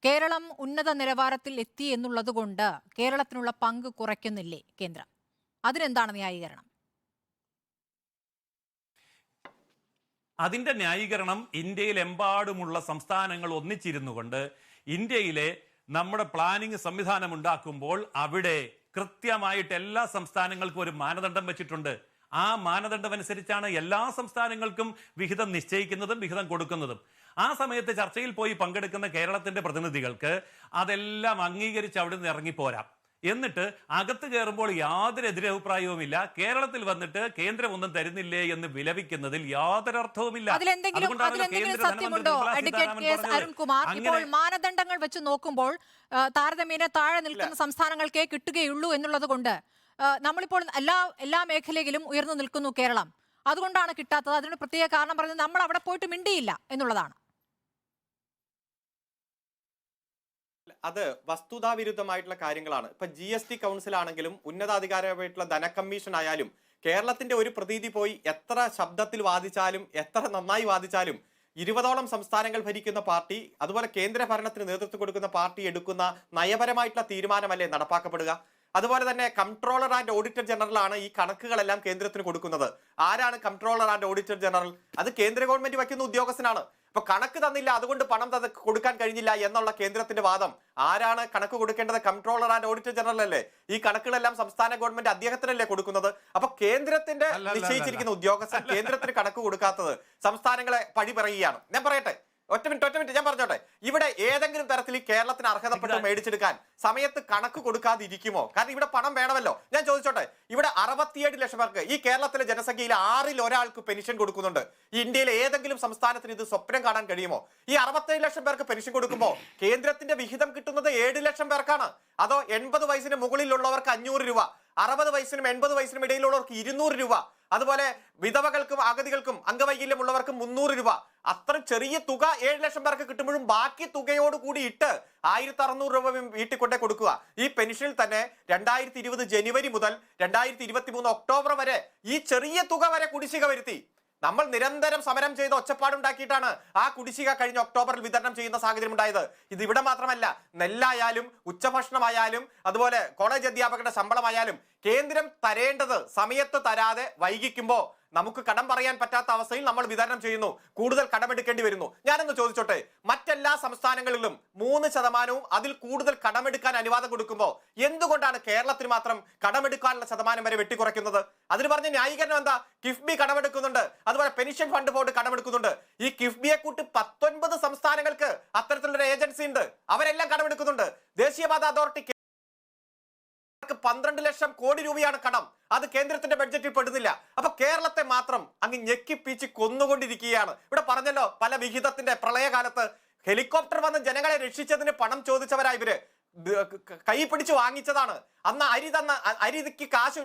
കേരളം ഉന്നത നിലവാരത്തിൽ എത്തി എന്നുള്ളത് കൊണ്ട് കേരളത്തിനുള്ള പങ്ക് കുറയ്ക്കുന്നില്ലേ കേന്ദ്രം? അതിനെന്താണ് ന്യായീകരണം? അതിന്റെ ന്യായീകരണം ഇന്ത്യയിലെമ്പാടുമുള്ള സംസ്ഥാനങ്ങൾ ഒന്നിച്ചിരുന്നു കൊണ്ട് ഇന്ത്യയിലെ നമ്മുടെ പ്ലാനിംഗ് സംവിധാനം ഉണ്ടാക്കുമ്പോൾ അവിടെ കൃത്യമായിട്ട് എല്ലാ സംസ്ഥാനങ്ങൾക്കും ഒരു മാനദണ്ഡം വെച്ചിട്ടുണ്ട്. ആ മാനദണ്ഡം അനുസരിച്ചാണ് എല്ലാ സംസ്ഥാനങ്ങൾക്കും വിഹിതം നിശ്ചയിക്കുന്നതും വിഹിതം കൊടുക്കുന്നതും. ആ സമയത്ത് ചർച്ചയിൽ പോയി പങ്കെടുക്കുന്ന കേരളത്തിന്റെ പ്രതിനിധികൾക്ക് അതെല്ലാം അംഗീകരിച്ച് അവിടെ നിന്ന് ഇറങ്ങിപ്പോരാം. എന്നിട്ട് അകത്ത് കയറുമ്പോൾ യാതൊരു എതിരഭിപ്രായവുമില്ല. കേരളത്തിൽ വന്നിട്ട് കേന്ദ്രം ഒന്നും തരുന്നില്ലേ എന്ന് വിലപിക്കുന്നതിൽ യാതൊരു അർത്ഥവുമില്ല. ഇപ്പോൾ മാനദണ്ഡങ്ങൾ വെച്ച് നോക്കുമ്പോൾ താരതമ്യേന താഴെ നിൽക്കുന്ന സംസ്ഥാനങ്ങൾക്കേ കിട്ടുകയുള്ളൂ എന്നുള്ളത് കൊണ്ട് നമ്മളിപ്പോൾ എല്ലാ മേഖലയിലും ഉയർന്നു നിൽക്കുന്നു കേരളം. അതുകൊണ്ടാണ് കിട്ടാത്തത്. അതിന് പ്രത്യേക കാരണം പറയുന്നത് നമ്മൾ അവിടെ പോയിട്ട് മിണ്ടിയില്ല എന്നുള്ളതാണ്. അത് വസ്തുതാവിരുദ്ധമായിട്ടുള്ള കാര്യങ്ങളാണ്. ഇപ്പൊ GST കൗൺസിൽ ആണെങ്കിലും ഉന്നതാധികാരമായിട്ടുള്ള ധനകമ്മീഷൻ ആയാലും കേരളത്തിന്റെ ഒരു പ്രതീതി പോയി എത്ര ശബ്ദത്തിൽ വാദിച്ചാലും എത്ര നന്നായി വാദിച്ചാലും 20ഓളം സംസ്ഥാനങ്ങൾ ഭരിക്കുന്ന പാർട്ടി, അതുപോലെ കേന്ദ്ര ഭരണത്തിന് നേതൃത്വം കൊടുക്കുന്ന പാർട്ടി എടുക്കുന്ന നയപരമായിട്ടുള്ള തീരുമാനമല്ലേ നടപ്പാക്കപ്പെടുക? അതുപോലെ തന്നെ കംട്രോളർ ആൻഡ് ഓഡിറ്റർ ജനറൽ ആണ് ഈ കണക്കുകളെല്ലാം കേന്ദ്രത്തിന് കൊടുക്കുന്നത്. ആരാണ് കംട്രോളർ ആൻഡ് ഓഡിറ്റർ ജനറൽ? അത് കേന്ദ്ര ഗവൺമെന്റ് വയ്ക്കുന്ന ഉദ്യോഗസ്ഥനാണ്. അപ്പൊ കണക്ക് തന്നില്ല, അതുകൊണ്ട് പണം കൊടുക്കാൻ കഴിഞ്ഞില്ല എന്നുള്ള കേന്ദ്രത്തിന്റെ വാദം. ആരാണ് കണക്ക് കൊടുക്കേണ്ടത്? കംട്രോളർ ആൻഡ് ഓഡിറ്റർ ജനറൽ അല്ലേ? ഈ കണക്കുകളെല്ലാം സംസ്ഥാന ഗവൺമെന്റ് അദ്ദേഹത്തിനല്ലേ കൊടുക്കുന്നത്. അപ്പൊ കേന്ദ്രത്തിന്റെ നിശ്ചയിച്ചിരിക്കുന്ന ഉദ്യോഗസ്ഥൻ കേന്ദ്രത്തിന് കണക്ക് കൊടുക്കാത്തത് സംസ്ഥാനങ്ങളെ പഴി പറയുകയാണ്. ഞാൻ പറയട്ടെ, ഒറ്റ മിനിറ്റ് ഞാൻ പറഞ്ഞോട്ടെ. ഇവിടെ ഏതെങ്കിലും തരത്തിൽ കേരളത്തിന് അർഹതപ്പെട്ട് മേടിച്ചെടുക്കാൻ സമയത്ത് കണക്ക് കൊടുക്കാതിരിക്കുമോ? കാരണം ഇവിടെ പണം വേണമല്ലോ. ഞാൻ ചോദിച്ചോട്ടെ, ഇവിടെ 67 ലക്ഷം പേർക്ക്, ഈ കേരളത്തിലെ ജനസംഖ്യയിൽ 6ൽ ഒരാൾക്ക് പെൻഷൻ കൊടുക്കുന്നുണ്ട്. ഈ ഇന്ത്യയിലെ ഏതെങ്കിലും സംസ്ഥാനത്തിന് ഇത് സ്വപ്നം കാണാൻ കഴിയുമോ? ഈ 67 ലക്ഷം പേർക്ക് പെൻഷൻ കൊടുക്കുമ്പോൾ കേന്ദ്രത്തിന്റെ വിഹിതം കിട്ടുന്നത് 7 ലക്ഷം പേർക്കാണ്. അതോ 80 വയസ്സിന് മുകളിലുള്ളവർക്ക് 500 രൂപ, 60 വയസ്സിനും 80 വയസ്സിനും ഇടയിലുള്ളവർക്ക് 200 രൂപ, അതുപോലെ വിധവകൾക്കും അഗതികൾക്കും അംഗവൈകല്യമുള്ളവർക്കും 300 രൂപ. അത്ര ചെറിയ തുക 7 ലക്ഷം പേർക്ക് കിട്ടുമ്പോഴും ബാക്കി തുകയോട് കൂടി ഇട്ട് 1600 രൂപ വീട്ടിൽ കൊണ്ടേ കൊടുക്കുക. ഈ പെൻഷനിൽ തന്നെ 2020 ജനുവരി മുതൽ 2023 ഒക്ടോബർ വരെ ഈ ചെറിയ തുക വരെ കുടിശ്ശിക വരുത്തി. നമ്മൾ നിരന്തരം സമരം ചെയ്ത് ഒച്ചപ്പാടുണ്ടാക്കിയിട്ടാണ് ആ കുടിശ്ശിക കഴിഞ്ഞ ഒക്ടോബറിൽ വിതരണം ചെയ്യുന്ന സാഹചര്യം ഉണ്ടായത്. ഇത് ഇവിടെ മാത്രമല്ല, നെല്ലായാലും ഉച്ചഭക്ഷണമായാലും അതുപോലെ കോളേജ് അധ്യാപകരുടെ ശമ്പളമായാലും കേന്ദ്രം തരേണ്ടത് സമയത്ത് തരാതെ വൈകിക്കുമ്പോൾ നമുക്ക് കടം പറയാൻ പറ്റാത്ത അവസ്ഥയിൽ നമ്മൾ വിതരണം ചെയ്യുന്നു. കൂടുതൽ കടമെടുക്കേണ്ടി വരുന്നു. ഞാനൊന്ന് ചോദിച്ചോട്ടെ, മറ്റെല്ലാ സംസ്ഥാനങ്ങളിലും 3% അതിൽ കൂടുതൽ കടമെടുക്കാൻ അനുവാദം കൊടുക്കുമ്പോൾ എന്തുകൊണ്ടാണ് കേരളത്തിന് മാത്രം കടമെടുക്കാനുള്ള ശതമാനം വരെ വെട്ടിക്കുറയ്ക്കുന്നത്? അതിന് പറഞ്ഞ ന്യായീകരണം എന്താ? കിഫ്ബി കടമെടുക്കുന്നുണ്ട്, അതുപോലെ പെൻഷൻ ഫണ്ട് ബോർഡ് കടമെടുക്കുന്നുണ്ട്. ഈ കിഫ്ബിയെ കൂട്ടി 19 സംസ്ഥാനങ്ങൾക്ക് അത്തരത്തിലുള്ള ഏജൻസി ഉണ്ട്. അവരെല്ലാം കടമെടുക്കുന്നുണ്ട്. ദേശീയപാത അതോറിറ്റി 12 ലക്ഷം കോടി രൂപയാണ് കടം. അത് കേന്ദ്രത്തിന്റെ ബഡ്ജറ്റിൽ പെടുന്നില്ല. അപ്പൊ കേരളത്തെ മാത്രം അങ്ങ് ഞെക്കിപ്പീച്ച് കൊന്നുകൊണ്ടിരിക്കുകയാണ്. ഇവിടെ പറഞ്ഞല്ലോ, പല വിഹിതത്തിന്റെ പ്രളയകാലത്ത് ഹെലികോപ്റ്റർ വന്ന് ജനങ്ങളെ രക്ഷിച്ചതിന് പണം ചോദിച്ചവരാ ഇവര്. കൈ പിടിച്ച് വാങ്ങിച്ചതാണ്. അന്ന് അരിക്ക് കാശ്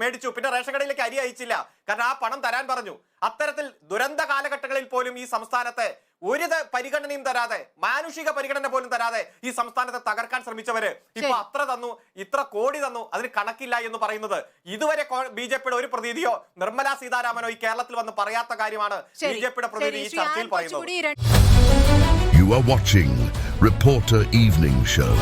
മേടിച്ചു, പിന്നെ റേഷൻ കടയിലേക്ക് അരി അയച്ചില്ല, കാരണം ആ പണം തരാൻ പറഞ്ഞു. അത്തരത്തിൽ ദുരന്ത കാലഘട്ടങ്ങളിൽ പോലും ഈ സംസ്ഥാനത്തെ ഒരു പരിഗണനയും തരാതെ, മാനുഷിക പരിഗണന പോലും തരാതെ ഈ സംസ്ഥാനത്തെ തകർക്കാൻ ശ്രമിച്ചവര് ഇപ്പൊ അത്ര തന്നു, ഇത്ര കോടി തന്നു, അതിന് കണക്കില്ല എന്ന് പറയുന്നത് ഇതുവരെ BJPയുടെ ഒരു പ്രതിനിധിയോ നിർമ്മലാ സീതാരാമനോ ഈ കേരളത്തിൽ വന്ന് പറയാത്ത കാര്യമാണ് BJPയുടെ പ്രതിനിധി ഈ ചർച്ചയിൽ പറയുന്നത്. You are watching Reporter Evening Show.